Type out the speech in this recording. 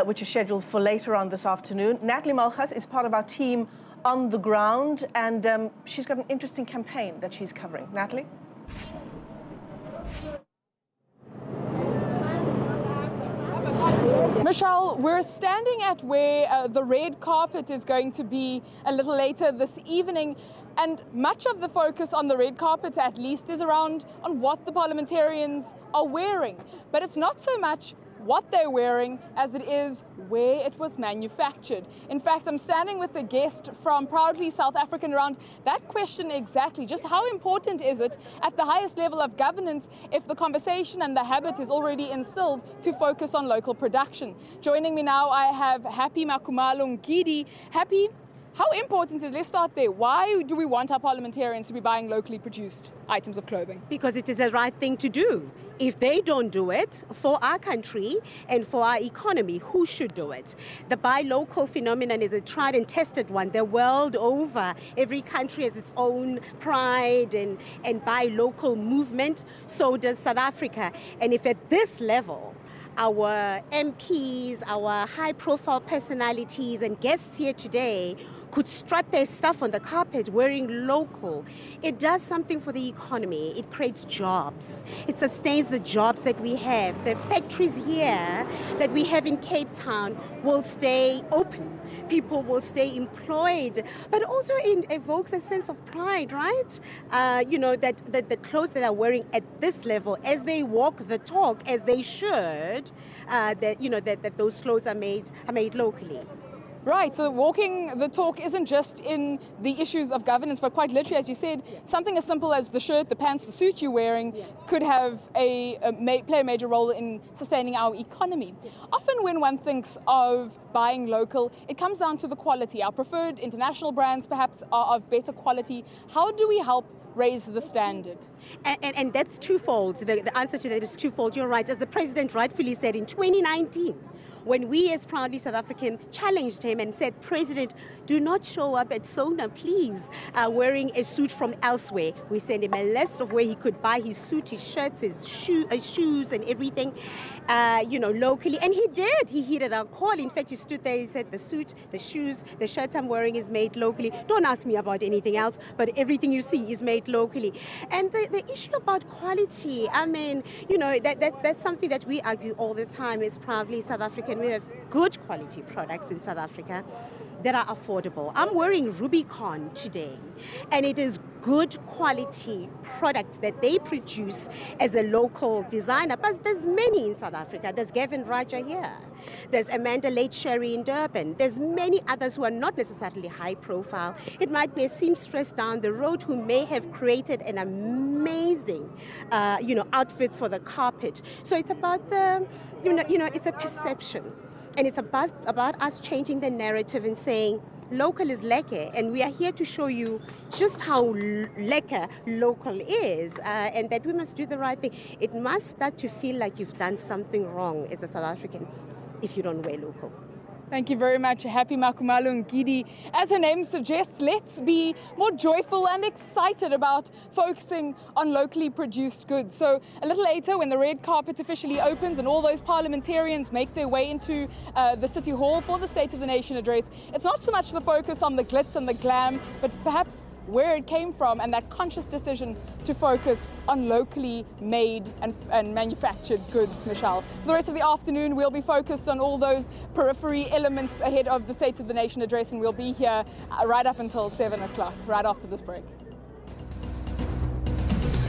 which is scheduled for later on this afternoon. Natalie Malchus is part of our team on the ground, and she's got an interesting campaign that she's covering. Natalie? Michelle, we're standing at where the red carpet is going to be a little later this evening, and much of the focus on the red carpet, at least, is around on what the parliamentarians are wearing. But it's not so much what they're wearing as it is where it was manufactured. In fact, I'm standing with a guest from Proudly South African around that question exactly. Just how important is it at the highest level of governance if the conversation and the habit is already instilled to focus on local production? Joining me now, I have Happy Makumalo Ngidi. Happy, how important is, let's start there, why do we want our parliamentarians to be buying locally produced items of clothing? Because it is the right thing to do. If they don't do it for our country and for our economy, who should do it? The buy local phenomenon is a tried and tested one. The world over, every country has its own pride and buy local movement. So does South Africa. And if at this level, our MPs, our high-profile personalities and guests here today could strut their stuff on the carpet wearing local, it does something for the economy. It creates jobs. It sustains the jobs that we have. The factories here that we have in Cape Town will stay open. People will stay employed, but also it evokes a sense of pride, right? That the clothes that are wearing at this level, as they walk the talk, as they should, that those clothes are made locally. Right, so walking the talk isn't just in the issues of governance, but quite literally, as you said, something as simple as the shirt, the pants, the suit you're wearing could have play a major role in sustaining our economy. Often when one thinks of buying local, it comes down to the quality. Our preferred international brands perhaps are of better quality. How do we help raise the standard? And that's twofold. The answer to that is twofold. You're right. As the president rightfully said in 2019, when we as Proudly South African challenged him and said, President, do not show up at SONA, please, wearing a suit from elsewhere. We sent him a list of where he could buy his suit, his shirts, his shoes and everything, locally. And he did. He heeded our call. In fact, he stood there, he said, the suit, the shoes, the shirt I'm wearing is made locally. Don't ask me about anything else, but everything you see is made locally. And the issue about quality, I mean, that's something that we argue all the time as Proudly South African. We have good quality products in South Africa that are affordable. I'm wearing Rubicon today, and it is good quality product that they produce as a local designer. But there's many in South Africa. There's Gavin Raja here. There's Amanda Late Sherry in Durban. There's many others who are not necessarily high profile. It might be a seamstress down the road who may have created an amazing, outfit for the carpet. So it's about it's a perception. And it's about us changing the narrative and saying local is lekker, and we are here to show you just how lekker local is, and that we must do the right thing. It must start to feel like you've done something wrong as a South African if you don't wear local. Thank you very much, Happy Makumalo Ngidi. As her name suggests, let's be more joyful and excited about focusing on locally produced goods. So a little later, when the red carpet officially opens and all those parliamentarians make their way into the City Hall for the State of the Nation address, it's not so much the focus on the glitz and the glam, but perhaps where it came from and that conscious decision to focus on locally made and manufactured goods, Michelle. For the rest of the afternoon, we'll be focused on all those periphery elements ahead of the State of the Nation address, and we'll be here right up until 7 o'clock, right after this break.